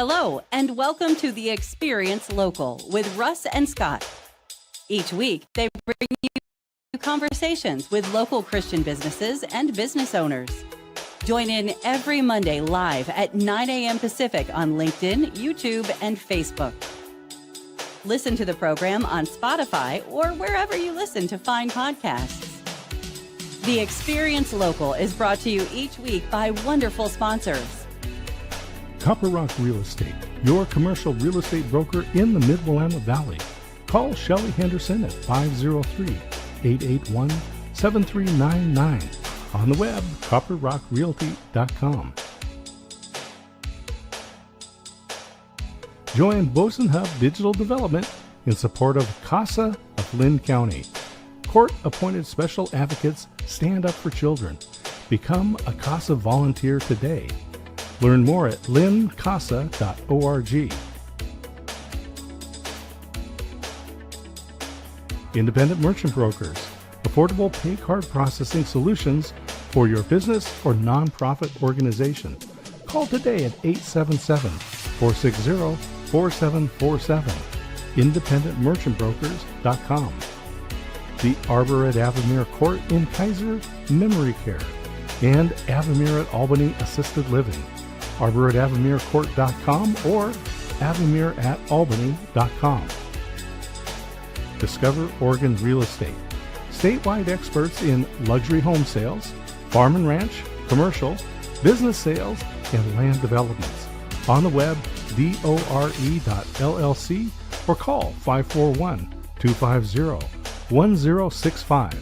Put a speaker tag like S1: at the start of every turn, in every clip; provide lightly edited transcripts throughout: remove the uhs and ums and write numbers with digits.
S1: Hello, and welcome to the Experience Local with Russ and Scott. Each week, they bring you conversations with local Christian businesses and business owners. Join in every Monday live at 9 a.m. Pacific on LinkedIn, YouTube, and Facebook. Listen to the program on Spotify or wherever you listen to fine podcasts. The Experience Local is brought to you each week by wonderful sponsors.
S2: Copper Rock Real Estate, your commercial real estate broker in the Mid-Willamette Valley. Call Shelley Henderson at 503-881-7399. On the web, copperrockrealty.com. Join Boson Hub Digital Development in support of CASA of Lynn County. Court-appointed special advocates stand up for children. Become a CASA volunteer today. Learn more at lyncasa.org. Independent Merchant Brokers, affordable pay card processing solutions for your business or nonprofit organization. Call today at 877-460-4747. IndependentMerchantBrokers.com. The Arbor at Avamere Court in Kaiser Memory Care and Avamere at Albany Assisted Living. Arbor at AvamereCourt.com or Avamere at Albany.com. Discover Oregon Real Estate. Statewide experts in luxury home sales, farm and ranch, commercial, business sales, and land developments. On the web, dore.llc or call 541-250-1065.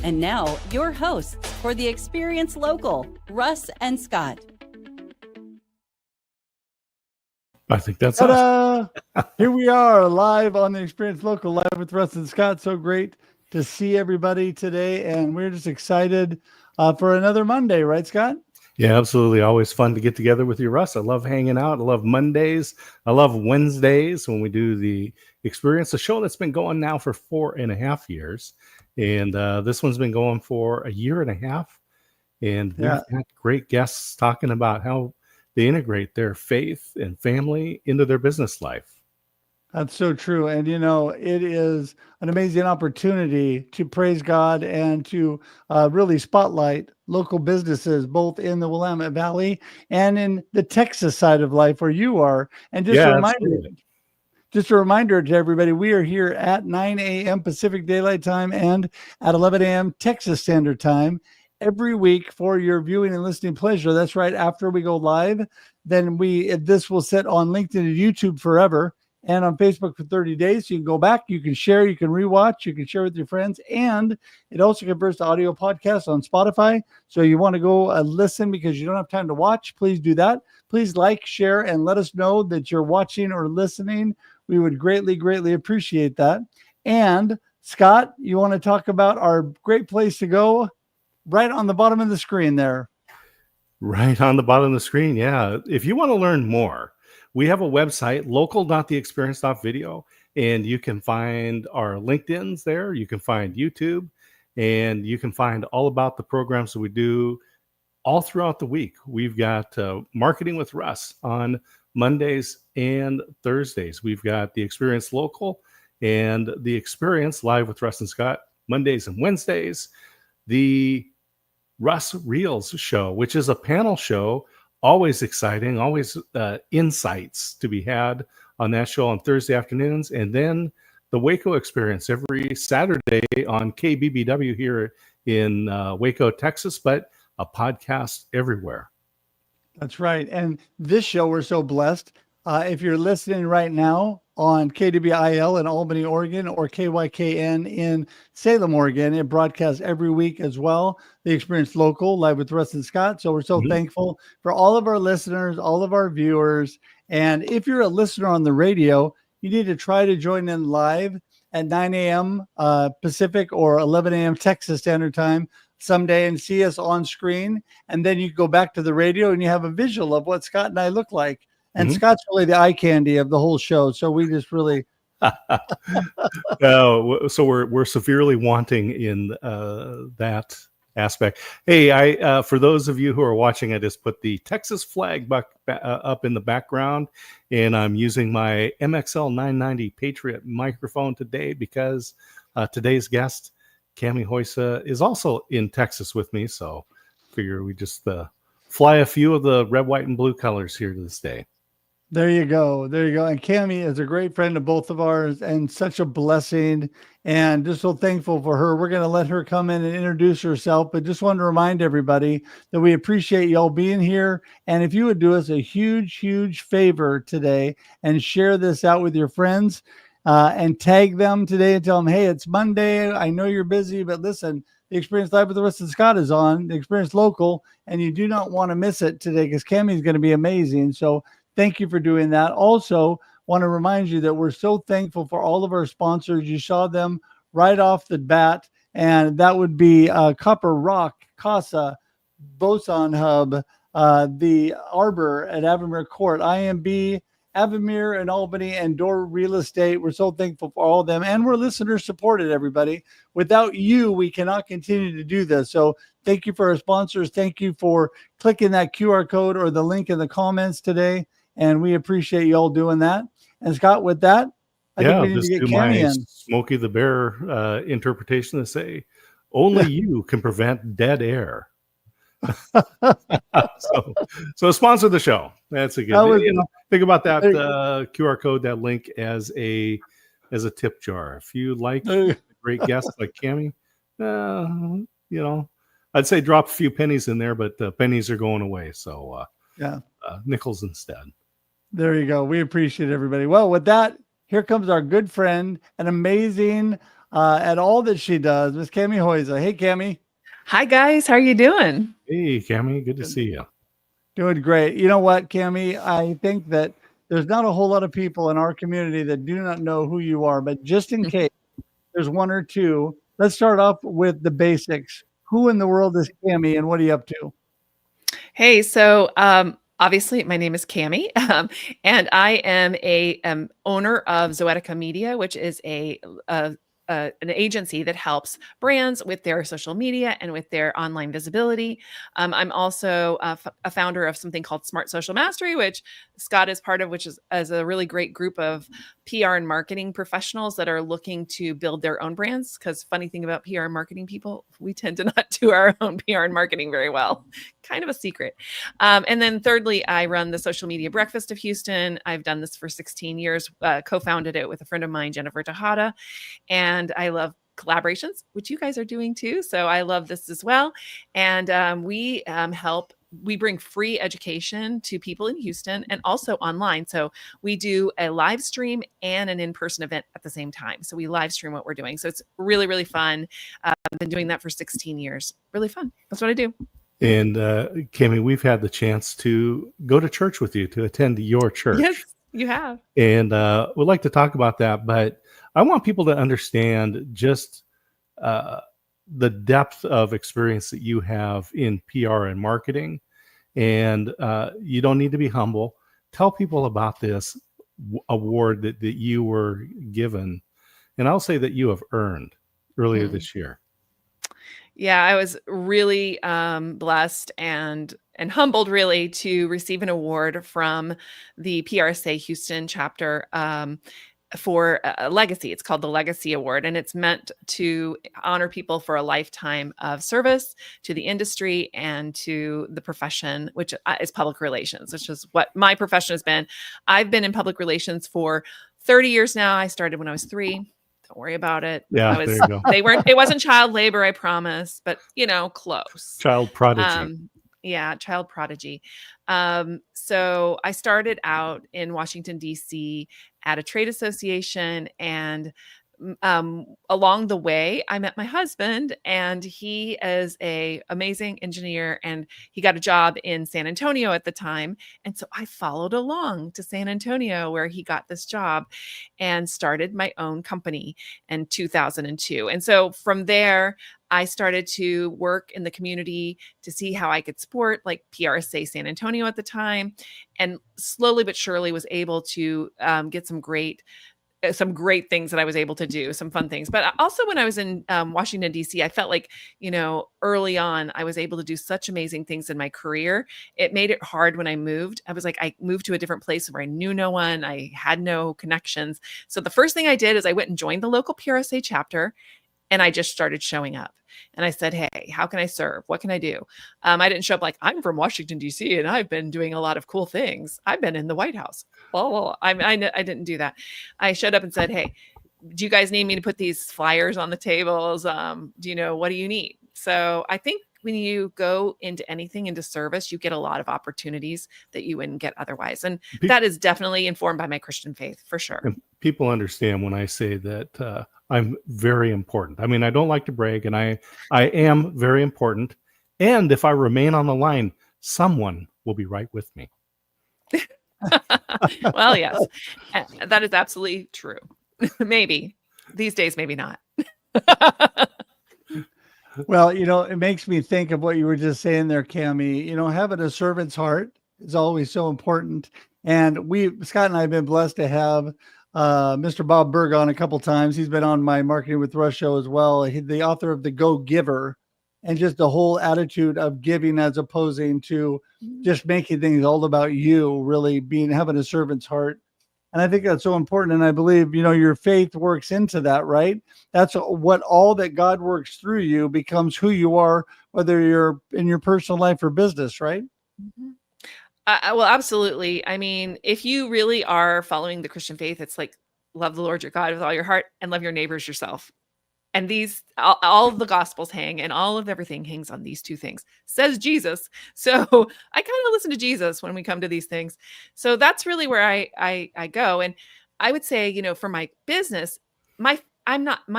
S1: And now, your hosts for the Experience Local, Russ and Scott.
S2: I think that's us.
S3: Here we are live on the Experience Local, live with Russ and Scott. So great to see everybody today. And we're just excited for another Monday, right, Scott?
S2: Yeah, absolutely. Always fun to get together with you, Russ. I love hanging out. I love Mondays. I love Wednesdays when we do the Experience, a show that's been going now for 4.5 years. And this one's been going for 1.5 years. And we've had great guests talking about how they integrate their faith and family into their business life.
S3: That's so true. And, you know, it is an amazing opportunity to praise God and to really spotlight local businesses, both in the Willamette Valley and in the Texas side of life where you are. And just a reminder to everybody, we are here at 9 a.m. Pacific Daylight Time and at 11 a.m. Texas Standard Time every week for your viewing and listening pleasure. That's right. After we go live, then this will sit on LinkedIn and YouTube forever and on Facebook for 30 days. You can go back, you can share, you can rewatch, you can share with your friends, and it also converts to audio podcasts on Spotify. So you want to go listen because you don't have time to watch, please do that. Please like, share, and let us know that you're watching or listening. We would greatly, greatly appreciate that. And Scott, you want to talk about our great place to go right on the bottom of the screen there.
S2: Right on the bottom of the screen, yeah. If you want to learn more, we have a website, local.theexperience.video, and you can find our LinkedIn's there. You can find YouTube, and you can find all about the programs that we do all throughout the week. We've got Marketing with Russ on Mondays and Thursdays. We've got the Experience Local and the Experience Live with Russ and Scott Mondays and Wednesdays. The Russ Reels show, which is a panel show, always exciting, always insights to be had on that show on Thursday afternoons. And then the Waco Experience every Saturday on KBBW here in Waco, Texas, but a podcast everywhere.
S3: That's right. And this show, we're so blessed. If you're listening right now on KWIL in Albany, Oregon, or KYKN in Salem, Oregon, it broadcasts every week as well. The Experience Local, live with Russ and Scott. So we're so thankful for all of our listeners, all of our viewers. And if you're a listener on the radio, you need to try to join in live at 9 a.m. Pacific or 11 a.m. Texas Standard Time someday and see us on screen. And then you go back to the radio and you have a visual of what Scott and I look like. And Scott's really the eye candy of the whole show. So we just really.
S2: So we're severely wanting in that aspect. Hey, I for those of you who are watching, I just put the Texas flag up in the background, and I'm using my MXL 990 Patriot microphone today because today's guest, Kami Huyse, is also in Texas with me. So figure we just fly a few of the red, white, and blue colors here to this day.
S3: There you go. There you go. And Kami is a great friend of both of ours and such a blessing, and just so thankful for her. We're going to let her come in and introduce herself, but just wanted to remind everybody that we appreciate y'all being here. And if you would do us a huge, huge favor today and share this out with your friends and tag them today and tell them, hey, it's Monday. I know you're busy, but listen, the Experience Live with Russ Scott is on, the Experience Local, and you do not want to miss it today because Kami is going to be amazing. So thank you for doing that. Also, want to remind you that we're so thankful for all of our sponsors. You saw them right off the bat, and that would be Copper Rock, Casa, Boson Hub, the Arbor at Avamere Court, IMB, Avamere in Albany, and Door Real Estate. We're so thankful for all of them, and we're listener supported, everybody. Without you, we cannot continue to do this. So thank you for our sponsors. Thank you for clicking that QR code or the link in the comments today. And we appreciate you all doing that. And Scott, with that, I think we need to get Kami in.
S2: Smokey the Bear interpretation to say, only you can prevent dead air. so sponsor the show. That's a good. Think about that QR code, that link as a tip jar. If you like a great guest like Kami, I'd say drop a few pennies in there, but the pennies are going away. So nickels instead.
S3: There you go. We appreciate everybody. Well, with that, here comes our good friend and amazing at all that she does, Miss Kami Huyse. Hey, Kami.
S4: Hi, guys. How are you doing?
S2: Hey, Kami. Good to see you.
S3: Doing great. You know what, Kami? I think that there's not a whole lot of people in our community that do not know who you are, but just in case there's one or two, let's start off with the basics. Who in the world is Kami, and what are you up to?
S4: Hey, so obviously, my name is Kami, and I am a owner of Zoetica Media, which is an agency that helps brands with their social media and with their online visibility. I'm also a founder of something called Smart Social Mastery, which Scott is part of, which is a really great group of PR and marketing professionals that are looking to build their own brands. Because funny thing about PR and marketing people, we tend to not do our own PR and marketing very well. Kind of a secret. And then thirdly, I run the Social Media Breakfast of Houston. I've done this for 16 years, co-founded it with a friend of mine, Jennifer Tejada. And I love collaborations, which you guys are doing too. So I love this as well. And we bring free education to people in Houston and also online. So we do a live stream and an in-person event at the same time. So we live stream what we're doing. So it's really, really fun. I've been doing that for 16 years. Really fun. That's what I do.
S2: And Kami, we've had the chance to go to church with you, to attend your church.
S4: Yes, you have.
S2: And we'd like to talk about that, but I want people to understand just the depth of experience that you have in PR and marketing. And you don't need to be humble. Tell people about this award that you were given. And I'll say that you have earned earlier this year.
S4: Yeah, I was really blessed and humbled, really, to receive an award from the PRSA Houston chapter for a legacy. It's called the Legacy Award, and it's meant to honor people for a lifetime of service to the industry and to the profession, which is public relations, which is what my profession has been. I've been in public relations for 30 years now. I started when I was 3. Don't worry about it.
S2: Yeah, there you go.
S4: It wasn't child labor, I promise, but close.
S2: Child prodigy.
S4: Yeah, child prodigy. So I started out in Washington, D.C. at a trade association, and along the way, I met my husband, and he is an amazing engineer, and he got a job in San Antonio at the time. And so I followed along to San Antonio where he got this job and started my own company in 2002. And so from there, I started to work in the community to see how I could support like PRSA San Antonio at the time, and slowly but surely was able to get some great some great things that I was able to do, some fun things. But also when I was in Washington, D.C., I felt like, early on, I was able to do such amazing things in my career. It made it hard when I moved. I moved to a different place where I knew no one. I had no connections. So the first thing I did is I went and joined the local PRSA chapter, and I just started showing up. And I said, hey, how can I serve? What can I do? I didn't show up like, I'm from Washington, D.C., and I've been doing a lot of cool things. I've been in the White House. Oh, I didn't do that. I showed up and said, hey, do you guys need me to put these flyers on the tables? What do you need? So I think when you go into anything into service, you get a lot of opportunities that you wouldn't get otherwise. And that is definitely informed by my Christian faith, for sure.
S2: And people understand when I say that I'm very important. I mean, I don't like to brag, and I am very important. And if I remain on the line, someone will be right with me.
S4: Well, yes, that is absolutely true. Maybe these days, maybe not.
S3: Well, it makes me think of what you were just saying there, Kami. Having a servant's heart is always so important. And Scott and I have been blessed to have Mr. Bob Berg on a couple times. He's been on my Marketing with Russ show as well. He's the author of The Go Giver, and just the whole attitude of giving as opposing to just making things all about you, really having a servant's heart. And I think that's so important. And I believe, your faith works into that, right? That's what all that God works through you becomes who you are, whether you're in your personal life or business, right?
S4: Mm-hmm. Well, absolutely. I mean, if you really are following the Christian faith, it's like love the Lord your God with all your heart and love your neighbors yourself. And these, all of the gospels hang, and all of everything hangs on these two things, says Jesus. So I kind of listen to Jesus when we come to these things. So that's really where I go. And I would say, for my business, my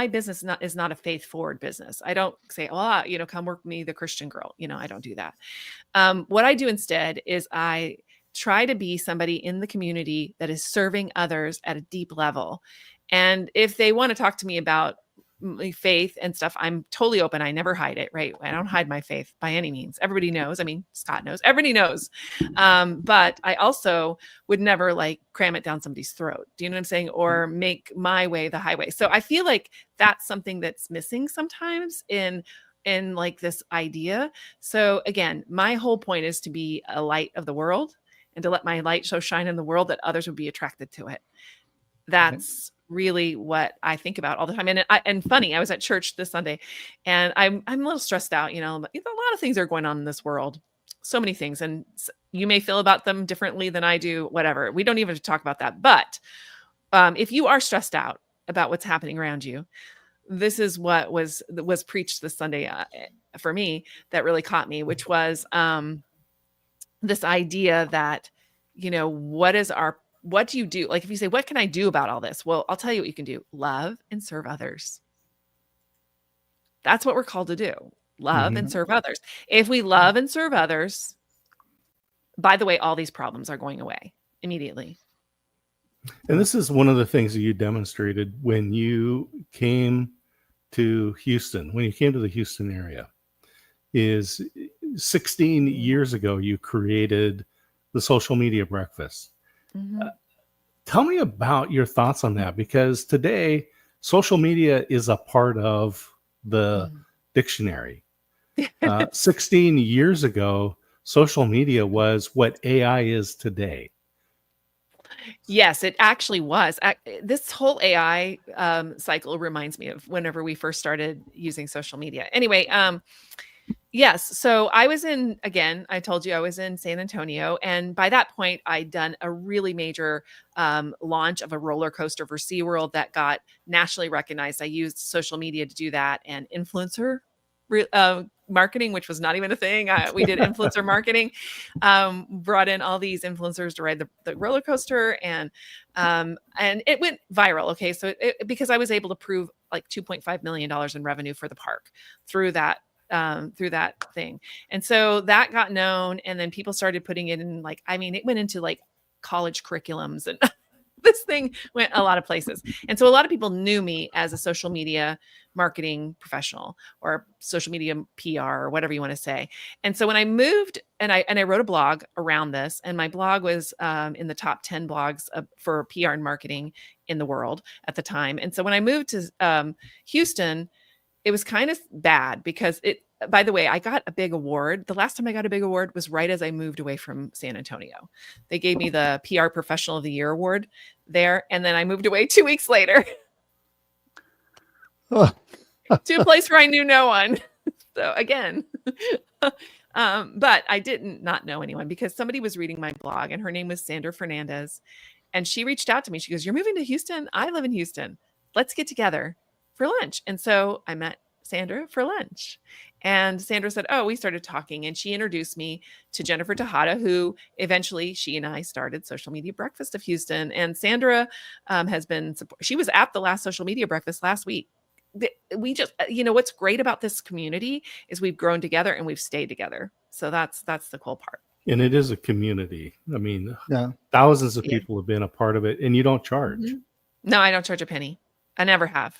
S4: business is not a faith forward business. I don't say, come work with me, the Christian girl. I don't do that. What I do instead is I try to be somebody in the community that is serving others at a deep level. And if they want to talk to me about my faith and stuff, I'm totally open. I never hide it, right? I don't hide my faith by any means. Everybody knows. I mean, Scott knows. Everybody knows. But I also would never cram it down somebody's throat. Do you know what I'm saying? Or make my way the highway. So I feel like that's something that's missing sometimes in this idea. So again, my whole point is to be a light of the world and to let my light so shine in the world that others would be attracted to it. That's really what I think about all the time. And funny, I was at church this Sunday, and I'm a little stressed out. A lot of things are going on in this world, so many things, and you may feel about them differently than I do. Whatever, we don't even have to talk about that. But if you are stressed out about what's happening around you, this is what was preached this Sunday for me that really caught me, which was this idea that what do you do? Like if you say, what can I do about all this? Well, I'll tell you what you can do. Love and serve others. That's what we're called to do. Love and serve others. If we love and serve others, by the way, all these problems are going away immediately.
S2: And this is one of the things that you demonstrated when you came to Houston, when you came to the Houston area, is 16 years ago, you created the social media breakfast. Tell me about your thoughts on that, because today social media is a part of the dictionary. 16 years ago, social media was what AI is today.
S4: Yes, it actually was. This whole AI cycle reminds me of whenever we first started using social media. Anyway, yes. So I was I told you I was in San Antonio. And by that point, I'd done a really major launch of a roller coaster for SeaWorld that got nationally recognized. I used social media to do that, and influencer marketing, which was not even a thing. We did influencer marketing, brought in all these influencers to ride the roller coaster, and it went viral. Okay. So because I was able to prove $2.5 million in revenue for the park through that thing. And so that got known, and then people started putting it in it went into college curriculums and This thing went a lot of places. And so a lot of people knew me as a social media marketing professional or social media PR or whatever you want to say. And so when I moved and I wrote a blog around this, and my blog was in the top 10 blogs for PR and marketing in the world at the time. And so when I moved to Houston, it was kind of bad because by the way, I got a big award. The last time I got a big award was right as I moved away from San Antonio. They gave me the PR Professional of the Year award there. And then I moved away 2 weeks later to a place where I knew no one. So again, but I didn't not know anyone because somebody was reading my blog and her name was Sandra Fernandez. And she reached out to me. She goes, "You're moving to Houston? I live in Houston. Let's get together for lunch." And so I met Sandra for lunch. And Sandra said, "Oh," we started talking, and she introduced me to Jennifer Tejada, who eventually she and I started Social Media Breakfast of Houston. And Sandra she was at the last Social Media Breakfast last week. We just, what's great about this community is we've grown together and we've stayed together. So that's the cool part.
S2: And it is a community. I mean,
S3: Yeah.
S2: thousands of people have been a part of it, and you don't charge.
S4: Mm-hmm. No, I don't charge a penny. I never have.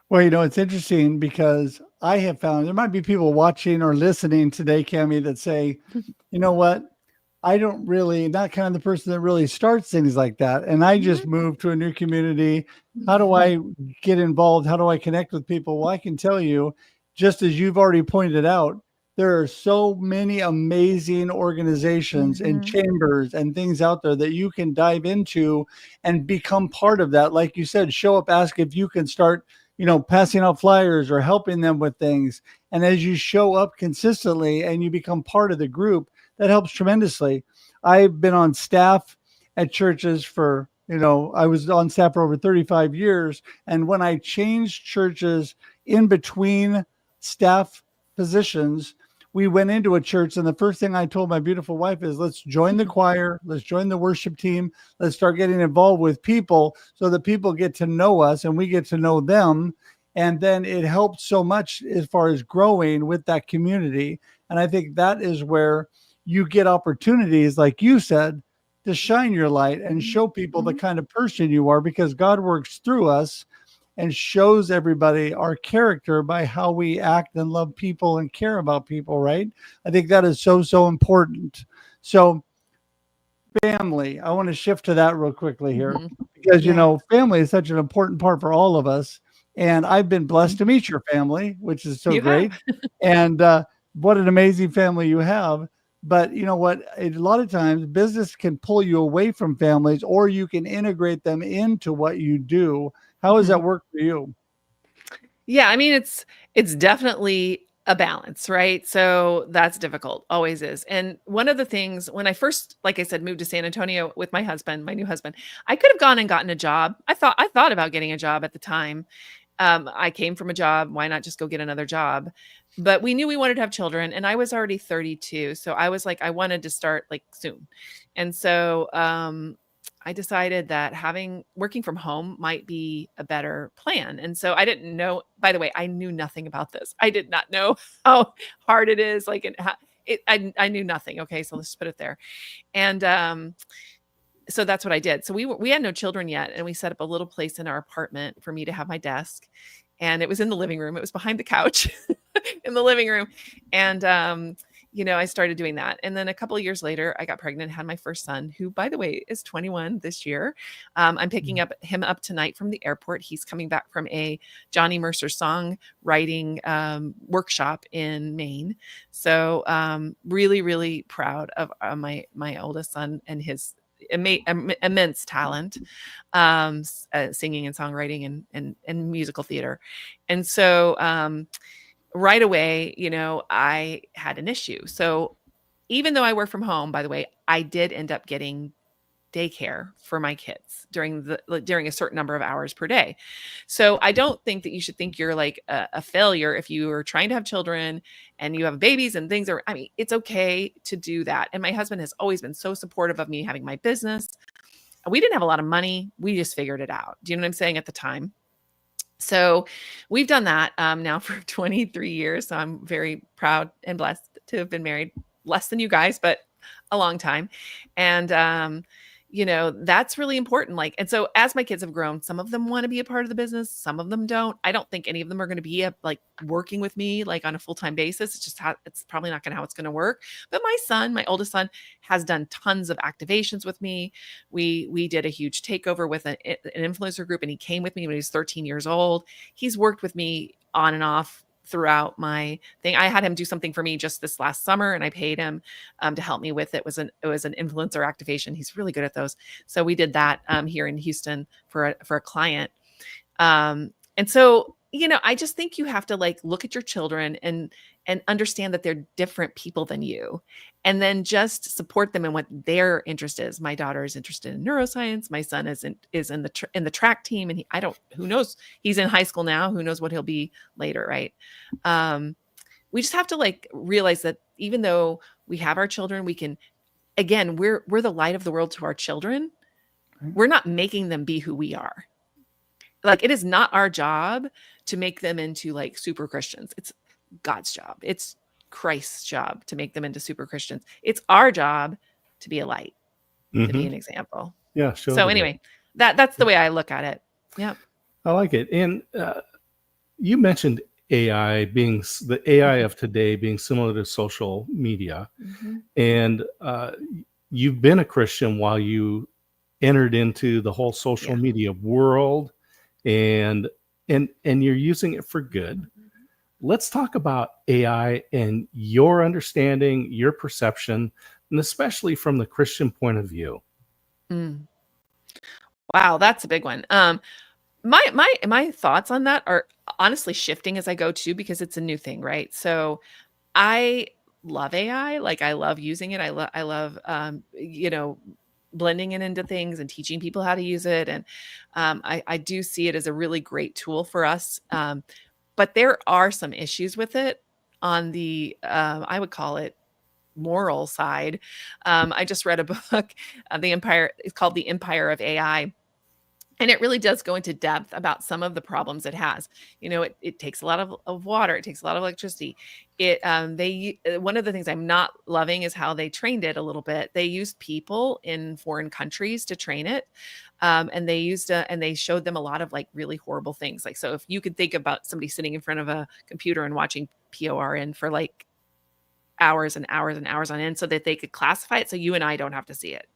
S3: Well, it's interesting because I have found there might be people watching or listening today, Kami, that say, you know what? I don't really, not kind of the person that really starts things like that. And I just moved to a new community. How do I get involved? How do I connect with people? Well, I can tell you, just as you've already pointed out, there are so many amazing organizations and chambers and things out there that you can dive into and become part of that. Like you said, show up, ask if you can start, passing out flyers or helping them with things. And as you show up consistently and you become part of the group, that helps tremendously. I've been on staff at churches for, I was on staff for over 35 years. And when I changed churches in between staff positions, we went into a church, and the first thing I told my beautiful wife is, let's join the choir, let's join the worship team, let's start getting involved with people so that people get to know us and we get to know them. And then it helped so much as far as growing with that community. And I think that is where you get opportunities, like you said, to shine your light and show people the kind of person you are, because God works through us and shows everybody our character by how we act and love people and care about people, right? I think that is so, so important. So family, I want to shift to that real quickly here, because, family is such an important part for all of us. And I've been blessed to meet your family, which is so great. And what an amazing family you have. But you know what? A lot of times business can pull you away from families, or you can integrate them into what you do. How does that work for you?
S4: Yeah, I mean, it's definitely a balance, right? So that's difficult, always is. And one of the things when I first, like I said, moved to San Antonio with my husband, my new husband, I could have gone and gotten a job. I thought about getting a job at the time. I came from a job. Why not just go get another job? But we knew we wanted to have children, and I was already 32. So I was like, I wanted to start like soon. And so I decided that working from home might be a better plan. And so I didn't know, by the way, I knew nothing about this. I did not know how hard it is. I knew nothing. Okay. So let's just put it there. And, so that's what I did. So we had no children yet. And we set up a little place in our apartment for me to have my desk. And it was in the living room. It was behind the couch in the living room. And, I started doing that. And then a couple of years later, I got pregnant, had my first son, who, by the way, is 21 this year. I'm picking him up tonight from the airport. He's coming back from a Johnny Mercer songwriting workshop in Maine. So really, really proud of my oldest son and his immense talent, singing and songwriting and musical theater. And so right away, I had an issue. So even though I work from home, by the way, I did end up getting daycare for my kids during a certain number of hours per day. So I don't think that you should think you're like a failure if you are trying to have children and you have babies and things it's okay to do that. And my husband has always been so supportive of me having my business. We didn't have a lot of money. We just figured it out. Do you know what I'm saying? At the time. So we've done that now for 23 years. So I'm very proud and blessed to have been married less than you guys, but a long time. And, that's really important. Like, and so as my kids have grown, some of them want to be a part of the business, some of them don't. I don't think any of them are going to be like working with me like on a full-time basis. It's just it's probably not going to how it's going to work. But my oldest son, has done tons of activations with me. We did a huge takeover with an influencer group, and he came with me when he was 13 years old. He's worked with me on and off throughout my thing. I had him do something for me just this last summer, and I paid him to help me with it. It was an influencer activation. He's really good at those. So we did that here in Houston for a client. And so, I just think you have to like look at your children and understand that they're different people than you, and then just support them in what their interest is. My daughter is interested in neuroscience. My son is in the track team, and who knows, he's in high school now. Who knows what he'll be later, right? We just have to like realize that even though we have our children, we can, again, we're the light of the world to our children. We're not making them be who we are. Like, it is not our job to make them into like super Christians. It's God's job. It's Christ's job to make them into super Christians. It's our job to be a light, to be an example.
S2: Yeah, sure.
S4: So anyway, that's the way I look at it. Yeah.
S2: I like it. And you mentioned AI being the AI of today being similar to social media. And you've been a Christian while you entered into the whole social media world, and you're using it for good. Let's talk about AI and your understanding, your perception, and especially from the Christian point of view.
S4: Wow, that's a big one. My thoughts on that are honestly shifting as I go too, because it's a new thing, right? So I love AI. Like, I love using it. I love blending it into things and teaching people how to use it. And I do see it as a really great tool for us. But there are some issues with it on the, I would call it moral side. I just read a book, it's called The Empire of AI. And it really does go into depth about some of the problems it has. It takes a lot of water. It takes a lot of electricity. One of the things I'm not loving is how they trained it a little bit. They used people in foreign countries to train it. And they showed them a lot of like really horrible things. Like, so if you could think about somebody sitting in front of a computer and watching PORN for like hours and hours and hours on end so that they could classify it so you and I don't have to see it.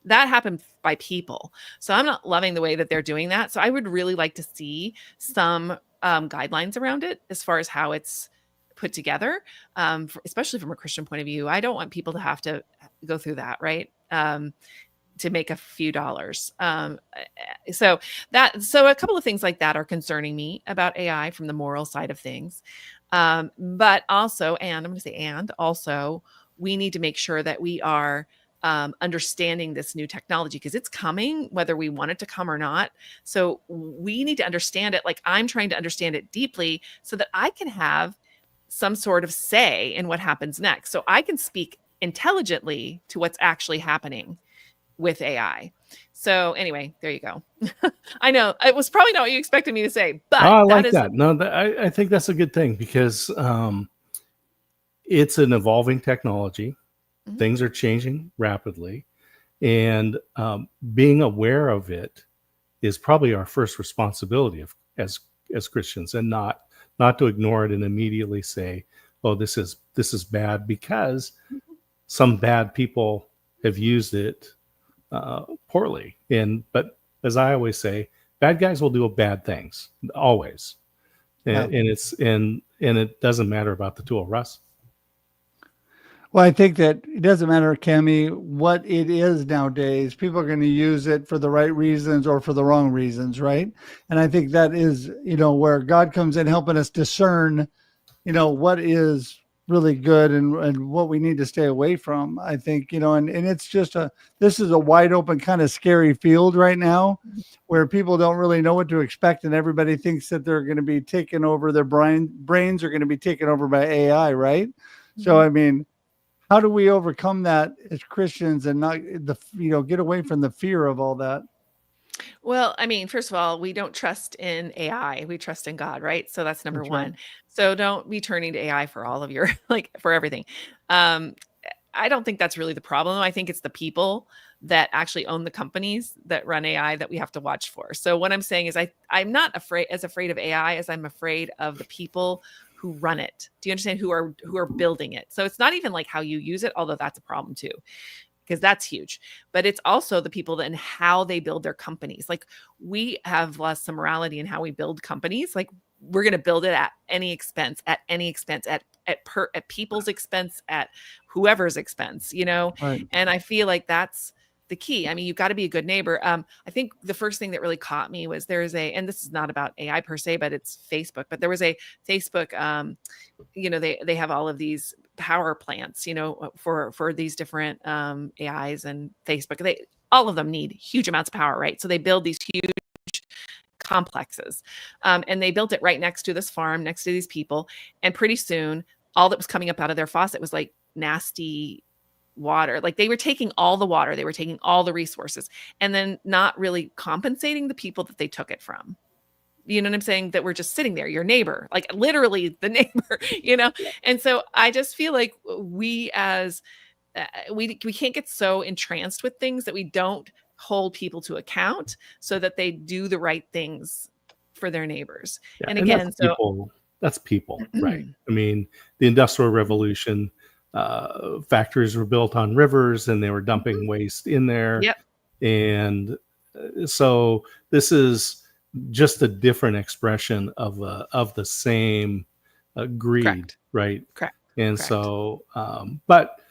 S4: That happened by people. So I'm not loving the way that they're doing that. So I would really like to see some guidelines around it as far as how it's put together, especially from a Christian point of view. I don't want people to have to go through that, right? To make a few dollars. So a couple of things like that are concerning me about AI from the moral side of things. But also, and I'm going to say, and also, we need to make sure that we are understanding this new technology, because it's coming, whether we want it to come or not. So we need to understand it. Like, I'm trying to understand it deeply so that I can have some sort of say in what happens next. So I can speak intelligently to what's actually happening with AI. So anyway, there you go. I know it was probably not what you expected me to say, but
S2: I like that. No, I think that's a good thing, because it's an evolving technology. Things are changing rapidly, and being aware of it is probably our first responsibility as Christians, and not to ignore it and immediately say, "Oh, this is bad," because some bad people have used it poorly. But as I always say, bad guys will do bad things always, and it doesn't matter about the tool. Russ?
S3: Well, I think that it doesn't matter, Kami, what it is nowadays. People are going to use it for the right reasons or for the wrong reasons, right? And I think that is, where God comes in helping us discern, what is really good and what we need to stay away from. I think, and it's just this is a wide open kind of scary field right now, where people don't really know what to expect, and everybody thinks that they're going to be taken over, their brains are going to be taken over by AI, right? So, I mean, how do we overcome that as Christians and not get away from the fear of all that?
S4: Well, I mean, first of all, we don't trust in AI. We trust in God, right? So that's number
S3: That's
S4: one.
S3: right.
S4: So don't be turning to AI for all of your, like, for everything. I don't think that's really the problem. I think it's the people that actually own the companies that run AI that we have to watch for. So what I'm saying is I'm not afraid of AI as I'm afraid of the people who run it. Do you understand? Who are building it? So it's not even like how you use it, although that's a problem too, because that's huge. But it's also the people and how they build their companies. Like, we have lost some morality in how we build companies. Like, we're going to build it at any expense, at people's expense, at whoever's expense,
S3: Right.
S4: And I feel like that's the key. I mean, you've got to be a good neighbor. I think the first thing that really caught me was and this is not about AI per se, but it's Facebook. But there was a Facebook, they have all of these power plants, for these different AIs and Facebook. All of them need huge amounts of power, right? So they build these huge complexes, and they built it right next to this farm, next to these people. And pretty soon, all that was coming up out of their faucet was like nasty water. Like, they were taking all the water, they were taking all the resources, and then not really compensating the people that they took it from. You know what I'm saying? That we're just sitting there, your neighbor, like literally the neighbor, And so I just feel like we can't get so entranced with things that we don't hold people to account so that they do the right things for their neighbors.
S2: Yeah,
S4: and again,
S2: that's people, right? I mean, the Industrial Revolution, factories were built on rivers and they were dumping waste in there.
S4: Yep.
S2: And so this is just a different expression of the same greed.
S4: Correct.
S2: Right?
S4: Correct.
S2: And
S4: Correct.
S2: so, but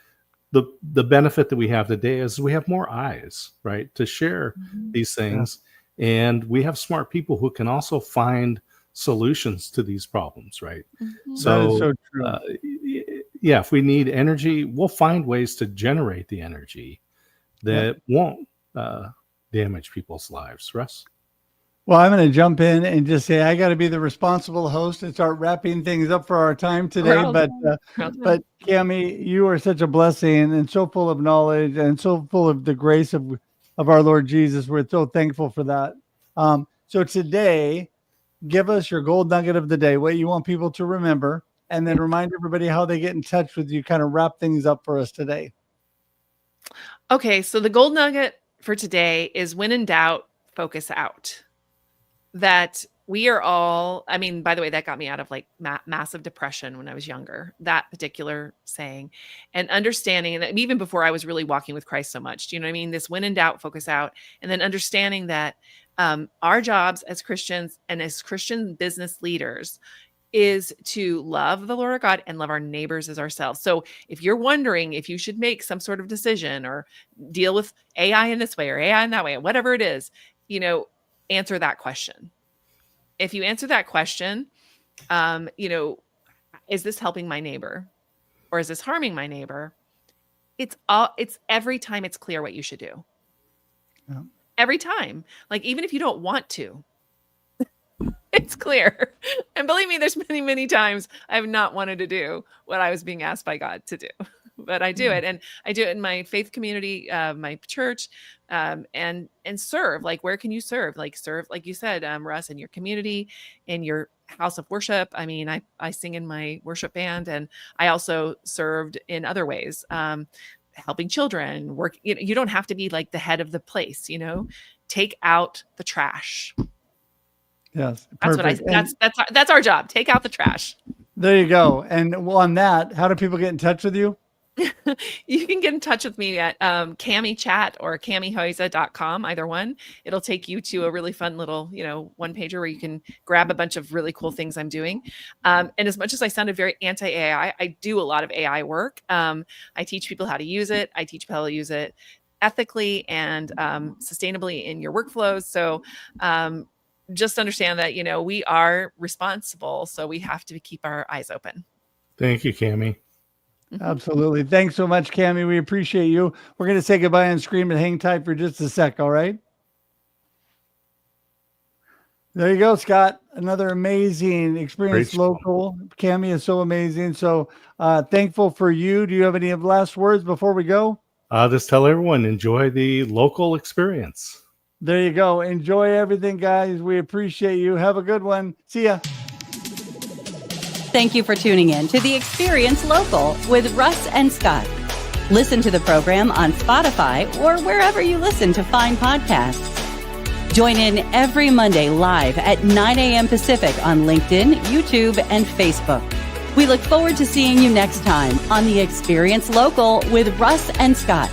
S2: the benefit that we have today is we have more eyes, right, to share these things. Yeah. And we have smart people who can also find solutions to these problems, right? So,
S3: that is so true.
S2: Yeah, if we need energy, we'll find ways to generate the energy that won't damage people's lives. Russ?
S3: Well, I'm going to jump in and just say I got to be the responsible host and start wrapping things up for our time today. But Kami, you are such a blessing and so full of knowledge and so full of the grace of our Lord Jesus. We're so thankful for that. So today, give us your gold nugget of the day, what you want people to remember, and then remind everybody how they get in touch with you. Kind of wrap things up for us today.
S4: Okay, so the gold nugget for today is, when in doubt, focus out. That we are all, I mean, by the way, that got me out of like massive depression when I was younger, that particular saying, and understanding that even before I was really walking with Christ so much, do you know what I mean? This when in doubt, focus out. And then understanding that our jobs as Christians and as Christian business leaders is to love the Lord our God and love our neighbors as ourselves. So if you're wondering if you should make some sort of decision or deal with AI in this way or AI in that way, whatever it is, answer that question. If you answer that question, is this helping my neighbor or is this harming my neighbor? It's every time it's clear what you should do. Yeah. Every time, like, even if you don't want to, it's clear. And believe me, there's many, many times I've not wanted to do what I was being asked by God to do. But I do it, and I do it in my faith community, my church, and serve. Like, where can you serve? Like, serve, like you said, Russ, in your community, in your house of worship. I mean, I sing in my worship band, and I also served in other ways, helping children work. You don't have to be like the head of the place. Take out the trash.
S3: Yes,
S4: perfect. That's our job. Take out the trash.
S3: There you go. And on that, how do people get in touch with you?
S4: You can get in touch with me at KamiChat or KamiHuyse.com, either one. It'll take you to a really fun little, one pager where you can grab a bunch of really cool things I'm doing. And as much as I sounded very anti-AI, I do a lot of AI work. I teach people how to use it. I teach people how to use it ethically and sustainably in your workflows. So just understand that, we are responsible. So we have to keep our eyes open.
S2: Thank you, Kami.
S3: Absolutely. Thanks so much, Kami. We appreciate you. We're going to say goodbye on screen, but hang tight for just a sec. All right. There you go, Scott. Another amazing experience. Local. Kami is so amazing. So thankful for you. Do you have any last words before we go?
S2: I'll just tell everyone, enjoy the local experience.
S3: There you go. Enjoy everything, guys. We appreciate you. Have a good one. See ya.
S1: Thank you for tuning in to The Experience Local with Russ and Scott. Listen to the program on Spotify or wherever you listen to fine podcasts. Join in every Monday live at 9 a.m. Pacific on LinkedIn, YouTube, and Facebook. We look forward to seeing you next time on The Experience Local with Russ and Scott.